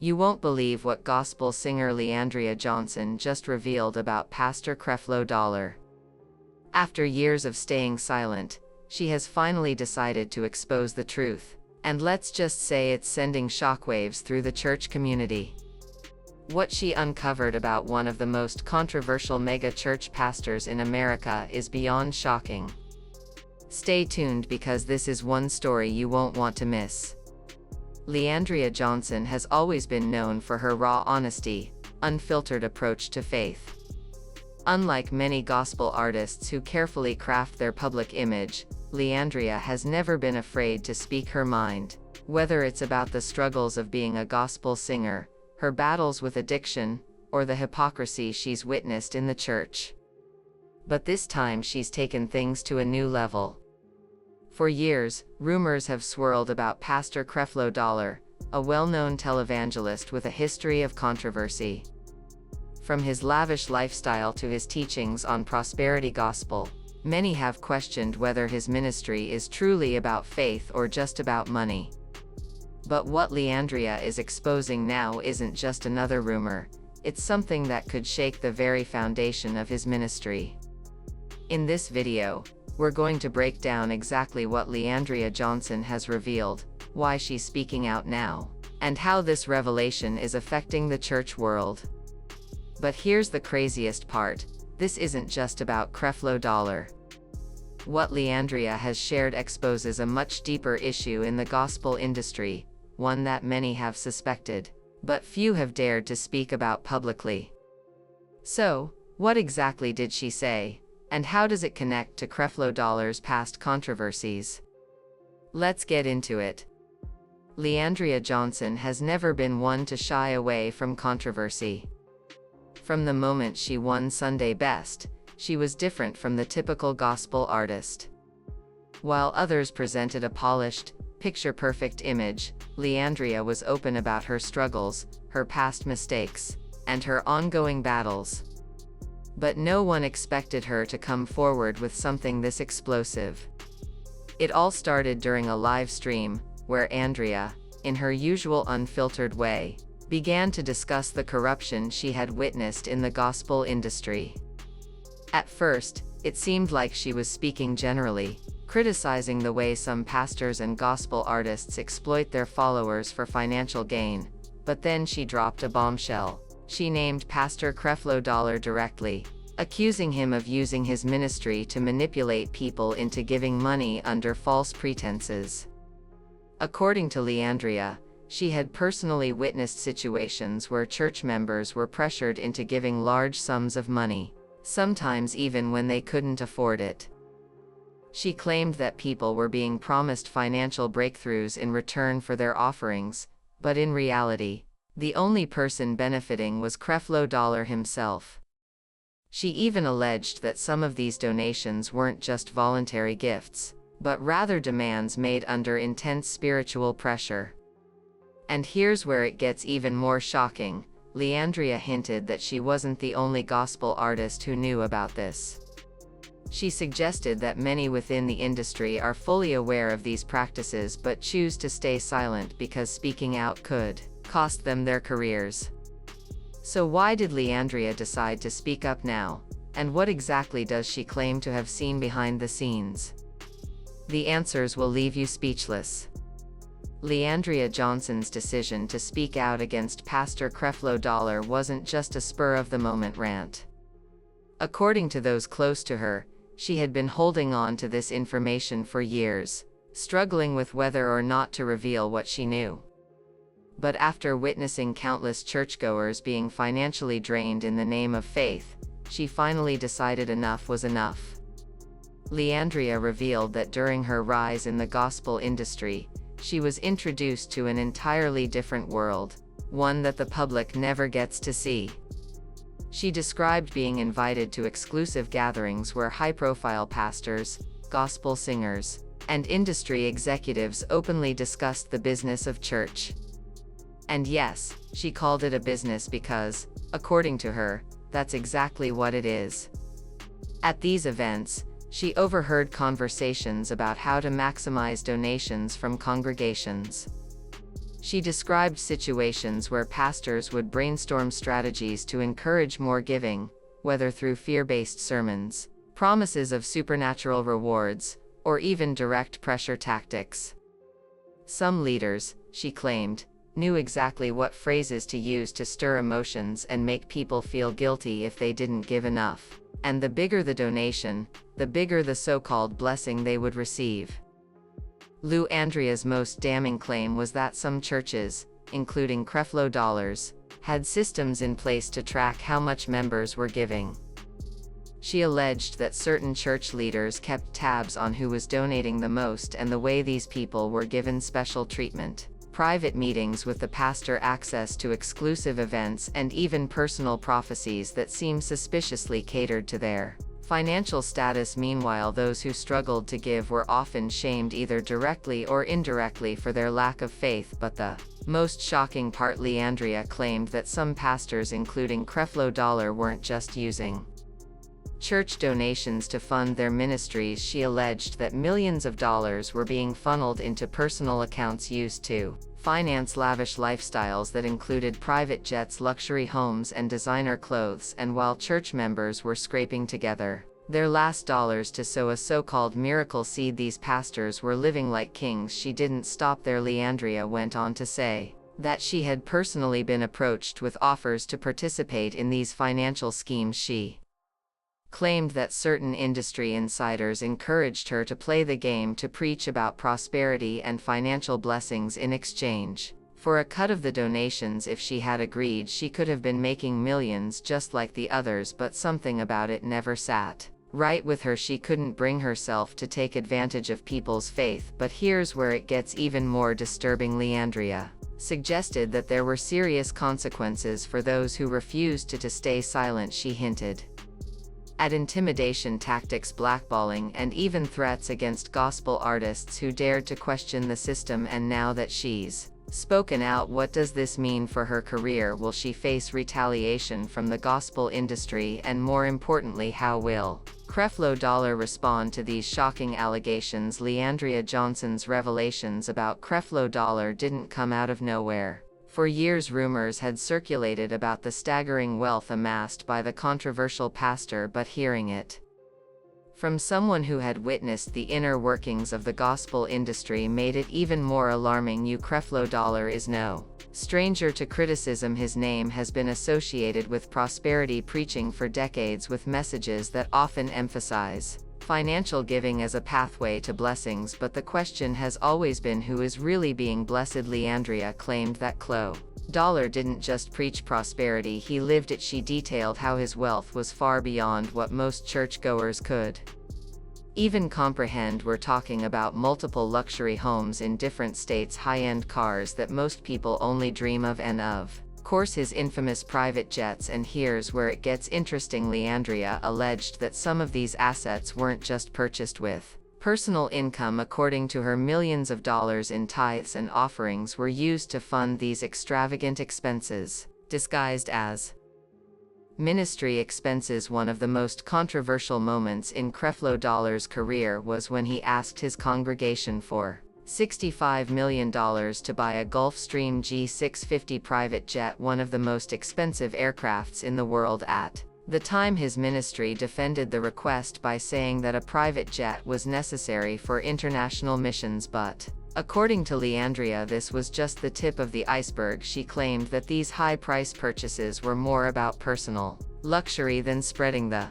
You won't believe what gospel singer Andria Johnson just revealed about Pastor Creflo Dollar. After years of staying silent, she has finally decided to expose the truth. And let's just say it's sending shockwaves through the church community. What she uncovered about one of the most controversial mega-church pastors in America is beyond shocking. Stay tuned because this is one story you won't want to miss. Andria Johnson has always been known for her raw honesty, unfiltered approach to faith. Unlike many gospel artists who carefully craft their public image, Andria has never been afraid to speak her mind, whether it's about the struggles of being a gospel singer, her battles with addiction, or the hypocrisy she's witnessed in the church. But this time she's taken things to a new level. For years, rumors have swirled about Pastor Creflo Dollar, a well-known televangelist with a history of controversy. From his lavish lifestyle to his teachings on prosperity gospel, many have questioned whether his ministry is truly about faith or just about money. But what Andria is exposing now isn't just another rumor, it's something that could shake the very foundation of his ministry. In this video, we're going to break down exactly what Andria Johnson has revealed, why she's speaking out now, and how this revelation is affecting the church world. But here's the craziest part, this isn't just about Creflo Dollar. What Andria has shared exposes a much deeper issue in the gospel industry, one that many have suspected, but few have dared to speak about publicly. So, what exactly did she say? And how does it connect to Creflo Dollar's past controversies? Let's get into it. Andria Johnson has never been one to shy away from controversy. From the moment she won Sunday Best, she was different from the typical gospel artist. While others presented a polished, picture-perfect image, Andria was open about her struggles, her past mistakes, and her ongoing battles. But no one expected her to come forward with something this explosive. It all started during a live stream, where Andria, in her usual unfiltered way, began to discuss the corruption she had witnessed in the gospel industry. At first, it seemed like she was speaking generally, criticizing the way some pastors and gospel artists exploit their followers for financial gain, but then she dropped a bombshell. She named Pastor Creflo Dollar directly, accusing him of using his ministry to manipulate people into giving money under false pretenses. According to Andria, she had personally witnessed situations where church members were pressured into giving large sums of money, sometimes even when they couldn't afford it. She claimed that people were being promised financial breakthroughs in return for their offerings, but in reality, the only person benefiting was Creflo Dollar himself. She even alleged that some of these donations weren't just voluntary gifts, but rather demands made under intense spiritual pressure. And here's where it gets even more shocking. Andria hinted that she wasn't the only gospel artist who knew about this. She suggested that many within the industry are fully aware of these practices but choose to stay silent because speaking out could cost them their careers. So why did Andria decide to speak up now, and what exactly does she claim to have seen behind the scenes? The answers will leave you speechless. Andria Johnson's decision to speak out against Pastor Creflo Dollar wasn't just a spur-of-the-moment rant. According to those close to her, she had been holding on to this information for years, struggling with whether or not to reveal what she knew. But after witnessing countless churchgoers being financially drained in the name of faith, she finally decided enough was enough. Andria revealed that during her rise in the gospel industry, she was introduced to an entirely different world, one that the public never gets to see. She described being invited to exclusive gatherings where high-profile pastors, gospel singers, and industry executives openly discussed the business of church. And yes, she called it a business because, according to her, that's exactly what it is. At these events, she overheard conversations about how to maximize donations from congregations. She described situations where pastors would brainstorm strategies to encourage more giving, whether through fear-based sermons, promises of supernatural rewards, or even direct pressure tactics. Some leaders, she claimed, knew exactly what phrases to use to stir emotions and make people feel guilty if they didn't give enough. And the bigger the donation, the bigger the so-called blessing they would receive. Andria's most damning claim was that some churches, including Creflo Dollars, had systems in place to track how much members were giving. She alleged that certain church leaders kept tabs on who was donating the most and the way these people were given special treatment, private meetings with the pastor, access to exclusive events, and even personal prophecies that seemed suspiciously catered to their financial status. Meanwhile, those who struggled to give were often shamed either directly or indirectly for their lack of faith. But the most shocking part, Andria claimed that some pastors, including Creflo Dollar, weren't just using church donations to fund their ministries. She alleged that millions of dollars were being funneled into personal accounts used to finance lavish lifestyles that included private jets, luxury homes, and designer clothes. And while church members were scraping together their last dollars to sow a so-called miracle seed, these pastors were living like kings. She didn't stop there. Andria went on to say that she had personally been approached with offers to participate in these financial schemes. She claimed that certain industry insiders encouraged her to play the game, to preach about prosperity and financial blessings in exchange for a cut of the donations. If she had agreed, she could have been making millions just like the others, but something about it never sat right with her. She couldn't bring herself to take advantage of people's faith. But here's where it gets even more disturbing. Andria suggested that there were serious consequences for those who refused to stay silent. She hinted at intimidation tactics, blackballing, and even threats against gospel artists who dared to question the system. And now that she's spoken out, what does this mean for her career? Will she face retaliation from the gospel industry? And more importantly, how will Creflo Dollar respond to these shocking allegations? Andria Johnson's revelations about Creflo Dollar didn't come out of nowhere. For years, rumors had circulated about the staggering wealth amassed by the controversial pastor, but hearing it from someone who had witnessed the inner workings of the gospel industry made it even more alarming. Creflo Dollar is no stranger to criticism. His name has been associated with prosperity preaching for decades, with messages that often emphasize financial giving as a pathway to blessings. But the question has always been, who is really being blessed? Andria claimed that Creflo Dollar didn't just preach prosperity, he lived it. She detailed how his wealth was far beyond what most churchgoers could even comprehend. We're talking about multiple luxury homes in different states, high-end cars that most people only dream of, and of course his infamous private jets. And here's where it gets interesting. Andria alleged that some of these assets weren't just purchased with personal income. According to her, millions of dollars in tithes and offerings were used to fund these extravagant expenses, disguised as ministry expenses. One of the most controversial moments in Creflo Dollar's career was when he asked his congregation for $65 million to buy a Gulfstream G650 private jet, one of the most expensive aircrafts in the world. At the time, his ministry defended the request by saying that a private jet was necessary for international missions. But according to Andria, this was just the tip of the iceberg. She claimed that these high-price purchases were more about personal luxury than spreading the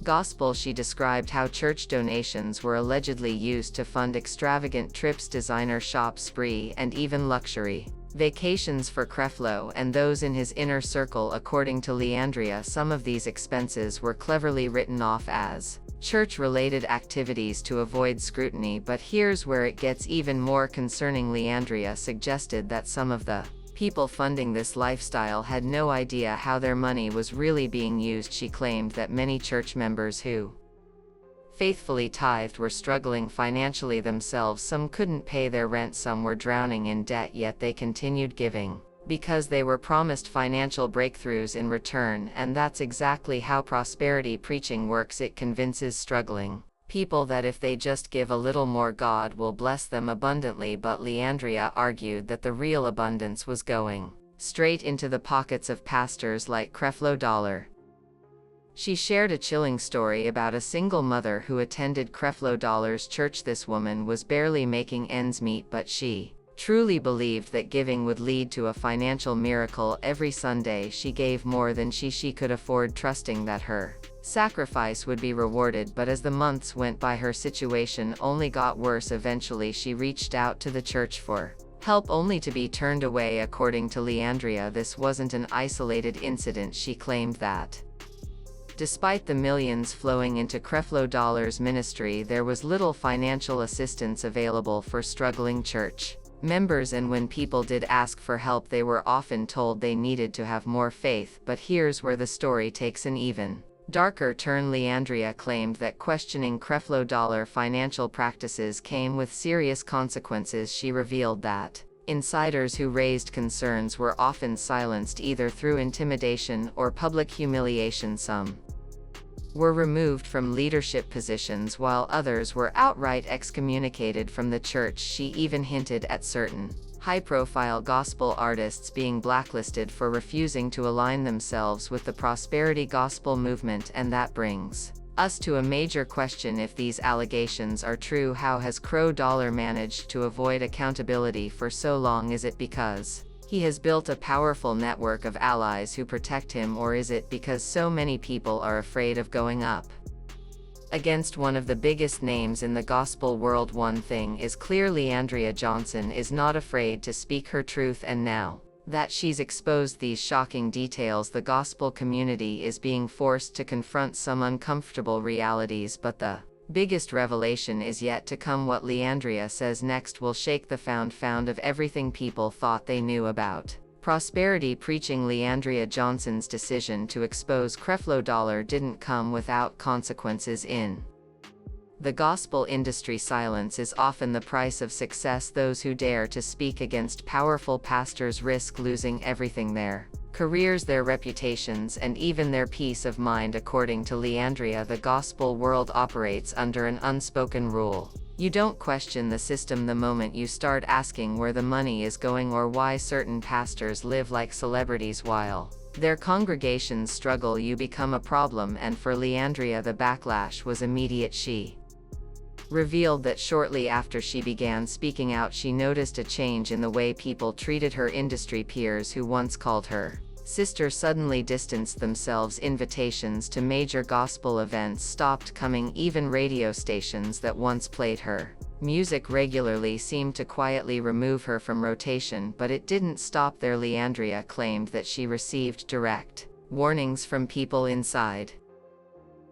gospel. She described how church donations were allegedly used to fund extravagant trips, designer shop spree, and even luxury vacations for Creflo and those in his inner circle. According to Andria, some of these expenses were cleverly written off as church-related activities to avoid scrutiny. But here's where it gets even more concerning. Andria suggested that some of the people funding this lifestyle had no idea how their money was really being used. She claimed that many church members who faithfully tithed were struggling financially themselves. Some couldn't pay their rent, some were drowning in debt, yet they continued giving because they were promised financial breakthroughs in return. And that's exactly how prosperity preaching works. It convinces struggling people that if they just give a little more, God will bless them abundantly. But Andria argued that the real abundance was going straight into the pockets of pastors like Creflo Dollar. She shared a chilling story about a single mother who attended Creflo Dollar's church. This woman was barely making ends meet, but she truly believed that giving would lead to a financial miracle. Every Sunday she gave more than she could afford, trusting that her sacrifice would be rewarded. But as the months went by, her situation only got worse. Eventually she reached out to the church for help, only to be turned away. According to Andria, this wasn't an isolated incident. She claimed that despite the millions flowing into Creflo Dollar's ministry, there was little financial assistance available for struggling church members, and when people did ask for help, they were often told they needed to have more faith. But here's where the story takes an even darker turn. Andria claimed that questioning Creflo Dollar financial practices came with serious consequences. She revealed that insiders who raised concerns were often silenced either through intimidation or public humiliation. Some were removed from leadership positions, while others were outright excommunicated from the church. She even hinted at certain high-profile gospel artists being blacklisted for refusing to align themselves with the prosperity gospel movement. And that brings us to a major question: if these allegations are true, how has Creflo Dollar managed to avoid accountability for so long? Is it because he has built a powerful network of allies who protect him, or is it because so many people are afraid of going up against one of the biggest names in the gospel world? One thing is clear: Andria Johnson is not afraid to speak her truth, and now that she's exposed these shocking details, the gospel community is being forced to confront some uncomfortable realities. But the biggest revelation is yet to come. What Andria says next will shake the found of everything people thought they knew about prosperity preaching. Andria Johnson's decision to expose Creflo Dollar didn't come without consequences. In the gospel industry, silence is often the price of success. Those who dare to speak against powerful pastors risk losing everything: their careers, their reputations, and even their peace of mind. According to Andria, the gospel world operates under an unspoken rule: you don't question the system. The moment you start asking where the money is going or why certain pastors live like celebrities while their congregations struggle, you become a problem. And for Andria, the backlash was immediate. She revealed that shortly after she began speaking out, she noticed a change in the way people treated her. Industry peers who once called her sister suddenly distanced themselves. Invitations to major gospel events stopped coming. Even radio stations that once played her music regularly seemed to quietly remove her from rotation. But it didn't stop there. Andria claimed that she received direct warnings from people inside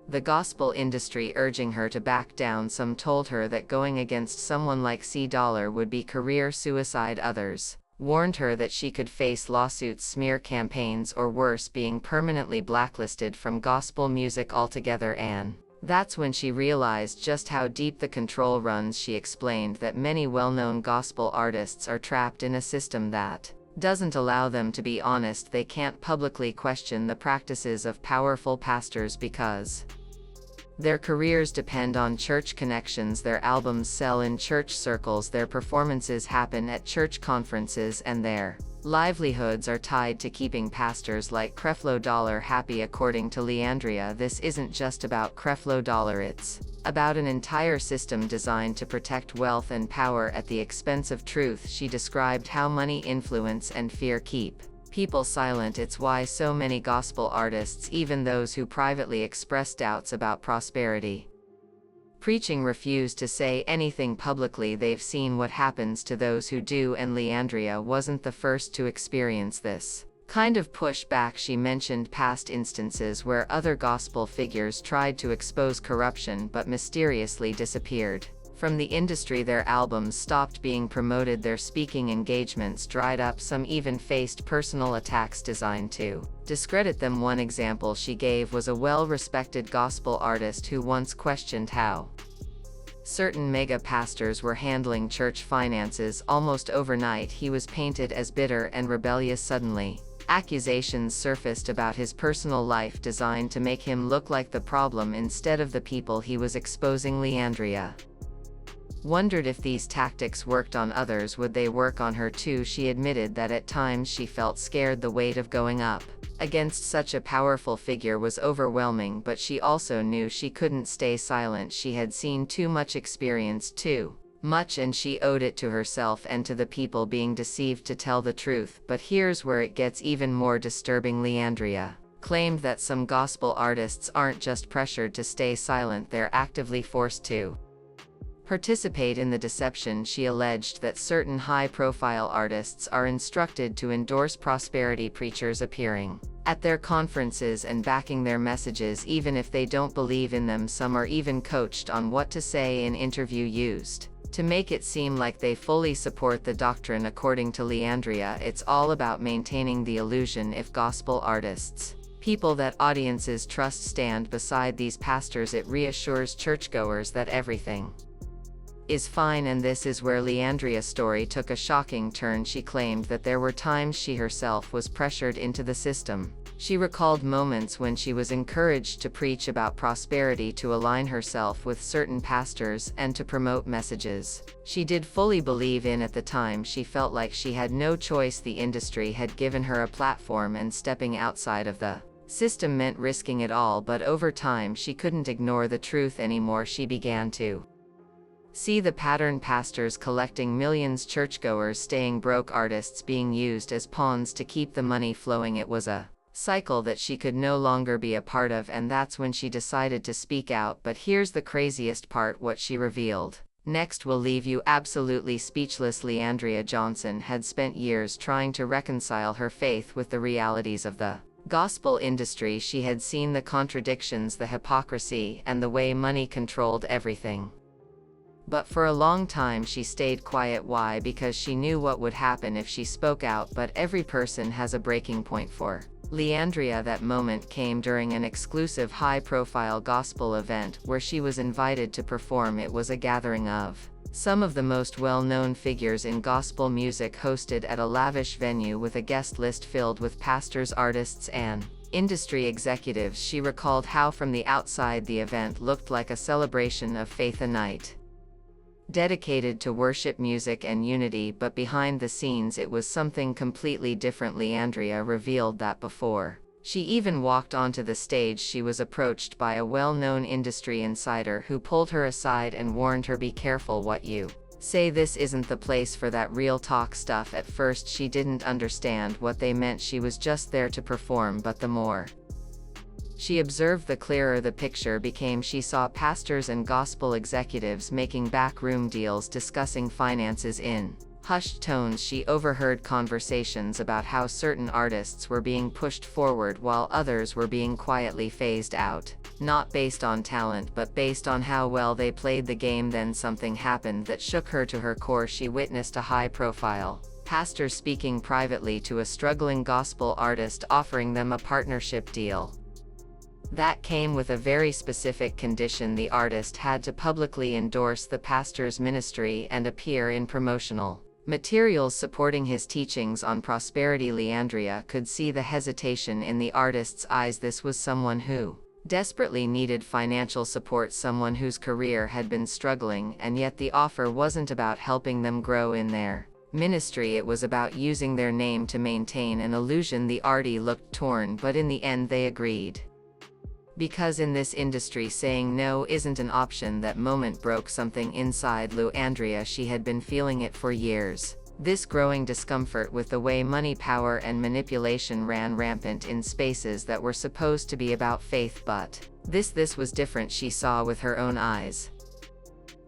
the gospel industry urging her to back down. Some told her that going against someone like Dollar would be career suicide. Others warned her that she could face lawsuits, smear campaigns, or worse, being permanently blacklisted from gospel music altogether. And that's when she realized just how deep the control runs. She explained that many well-known gospel artists are trapped in a system that doesn't allow them to be honest. They can't publicly question the practices of powerful pastors because their careers depend on church connections. Their albums sell in church circles, their performances happen at church conferences, and their livelihoods are tied to keeping pastors like Creflo Dollar happy. According to Andria, this isn't just about Creflo Dollar, it's about an entire system designed to protect wealth and power at the expense of truth. She described how money, influence, and fear keep people silent. It's why so many gospel artists, even those who privately express doubts about prosperity preaching, refuse to say anything publicly. They've seen what happens to those who do, and Andria wasn't the first to experience this kind of pushback. She mentioned past instances where other gospel figures tried to expose corruption but mysteriously disappeared from the industry. Their albums stopped being promoted, their speaking engagements dried up, some even faced personal attacks designed to discredit them. One example she gave was a well-respected gospel artist who once questioned how certain mega pastors were handling church finances. Almost overnight, he was painted as bitter and rebellious. Suddenly, Accusations surfaced about his personal life designed to make him look like the problem instead of the people he was exposing. Andria wondered if these tactics worked on others, would they work on her too? She admitted that at times she felt scared. The weight of going up against such a powerful figure was overwhelming, but she also knew she couldn't stay silent. She had seen too much, experienced too much, and she owed it to herself and to the people being deceived to tell the truth. But here's where it gets even more disturbing. Andria claimed that some gospel artists aren't just pressured to stay silent, they're actively forced to participate in the deception. She alleged that certain high-profile artists are instructed to endorse prosperity preachers appearing at their conferences and backing their messages even if they don't believe in them. Some are even coached on what to say in interview, used to make it seem like they fully support the doctrine. According to Andria, it's all about maintaining the illusion. If gospel artists, people that audiences trust, stand beside these pastors, it reassures churchgoers that everything is fine. And this is where Andria's story took a shocking turn. She claimed that there were times she herself was pressured into the system. She recalled moments when she was encouraged to preach about prosperity, to align herself with certain pastors, and to promote messages she did fully believe in. At the time, she felt like she had no choice. The industry had given her a platform, and stepping outside of the system meant risking it all. But over time, she couldn't ignore the truth anymore. She began to see the pattern: pastors collecting millions, churchgoers staying broke, artists being used as pawns to keep the money flowing. It was a cycle that she could no longer be a part of, and that's when she decided to speak out. But here's the craziest part: what she revealed next will leave you absolutely speechless. Andria Johnson had spent years trying to reconcile her faith with the realities of the gospel industry. She had seen the contradictions, the hypocrisy, and the way money controlled everything. But for a long time she stayed quiet. Why? Because she knew what would happen if she spoke out. But every person has a breaking point. For Andria, that moment came during an exclusive high-profile gospel event where she was invited to perform. It was a gathering of some of the most well-known figures in gospel music, hosted at a lavish venue with a guest list filled with pastors, artists, and industry executives. She recalled how from the outside the event looked like a celebration of faith, a night dedicated to worship, music, and unity, but behind the scenes it was something completely different. Andria revealed that before she even walked onto the stage, she was approached by a well-known industry insider who pulled her aside and warned her, "Be careful what you say, this isn't the place for that real talk stuff." At first she didn't understand what they meant. She was just there to perform. But the more she observed, the clearer the picture became. She saw pastors and gospel executives making backroom deals, discussing finances in hushed tones. She overheard conversations about how certain artists were being pushed forward while others were being quietly phased out, not based on talent but based on how well they played the game. Then something happened that shook her to her core. She witnessed a high-profile pastor speaking privately to a struggling gospel artist, offering them a partnership deal that came with a very specific condition: the artist had to publicly endorse the pastor's ministry and appear in promotional materials supporting his teachings on prosperity. Andria could see the hesitation in the artist's eyes. This was someone who desperately needed financial support, someone whose career had been struggling, and yet the offer wasn't about helping them grow in their ministry. It was about using their name to maintain an illusion. The artist looked torn, but in the end they agreed. Because in this industry, saying no isn't an option. That moment broke something inside Andria. She had been feeling it for years. This growing discomfort with the way money, power, and manipulation ran rampant in spaces that were supposed to be about faith. But this was different. She saw with her own eyes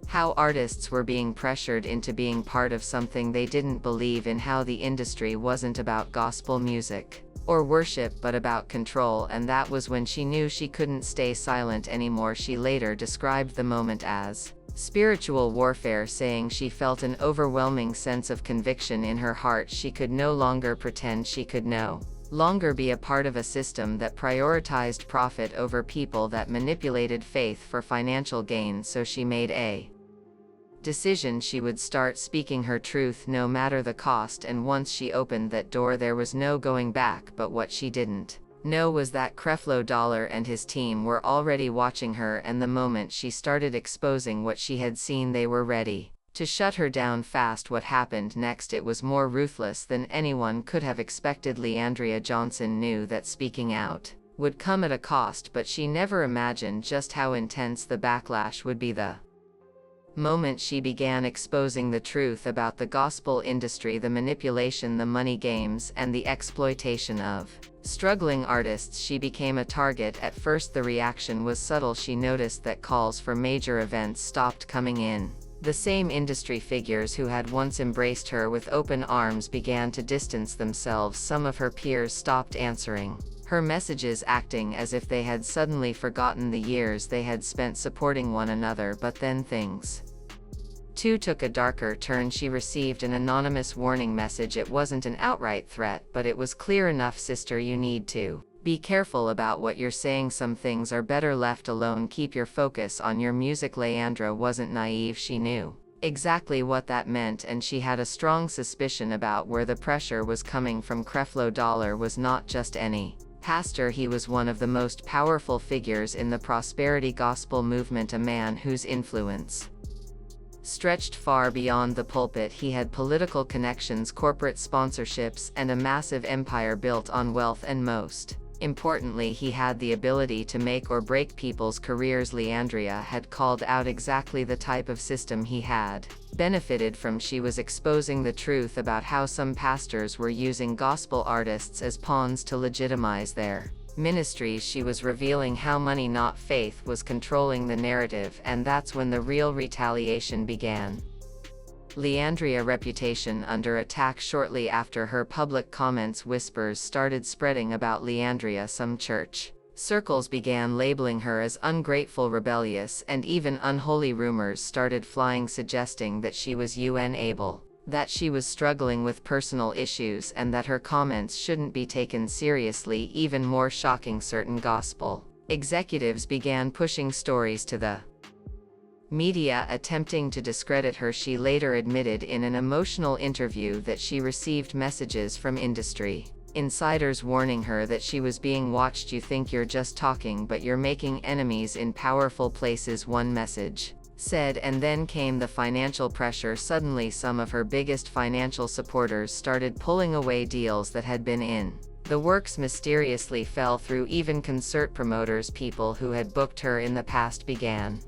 how artists were being pressured into being part of something they didn't believe in, how the industry wasn't about gospel music or worship but about control. And that was when she knew she couldn't stay silent anymore. She later described the moment as spiritual warfare, saying she felt an overwhelming sense of conviction in her heart. She could no longer pretend. She could no longer be a part of a system that prioritized profit over people, that manipulated faith for financial gain. So she made a decision she would start speaking her truth no matter the cost, and once she opened that door there was no going back. But what she didn't know was that Creflo Dollar and his team were already watching her, and the moment she started exposing what she had seen they were ready to shut her down fast. What happened next, it was more ruthless than anyone could have expected. Andria Johnson knew that speaking out would come at a cost, but she never imagined just how intense the backlash would be. The moment she began exposing the truth about the gospel industry, the manipulation, the money games, and the exploitation of struggling artists, she became a target. At first the reaction was subtle. She noticed that calls for major events stopped coming in. The same industry figures who had once embraced her with open arms began to distance themselves. Some of her peers stopped answering her messages, acting as if they had suddenly forgotten the years they had spent supporting one another. But then things too took a darker turn. She received an anonymous warning message. It wasn't an outright threat, but it was clear enough: sister, you need to be careful about what you're saying. Some things are better left alone. Keep your focus on your music. Leandra wasn't naive. She knew exactly what that meant, and she had a strong suspicion about where the pressure was coming from. Creflo Dollar was not just any pastor, he was one of the most powerful figures in the prosperity gospel movement, a man whose influence stretched far beyond the pulpit. He had political connections, corporate sponsorships, and a massive empire built on wealth, and most importantly, he had the ability to make or break people's careers. Andria had called out exactly the type of system he had benefited from. She was exposing the truth about how some pastors were using gospel artists as pawns to legitimize their ministries. She was revealing how money, not faith, was controlling the narrative, and that's when the real retaliation began. Andria's reputation under attack shortly after her public comments. Whispers started spreading about Andria. Some church circles began labeling her as ungrateful, rebellious, and even unholy. Rumors started flying suggesting that she was unable, that she was struggling with personal issues, and that her comments shouldn't be taken seriously. Even more shocking, certain gospel executives began pushing stories to the media attempting to discredit her. She later admitted in an emotional interview that she received messages from industry insiders warning her that she was being watched. You think you're just talking, but you're making enemies in powerful places, one message said. And then came the financial pressure. Suddenly some of her biggest financial supporters started pulling away deals that had been in the works. Mysteriously fell through. Even concert promoters, people who had booked her in the past, began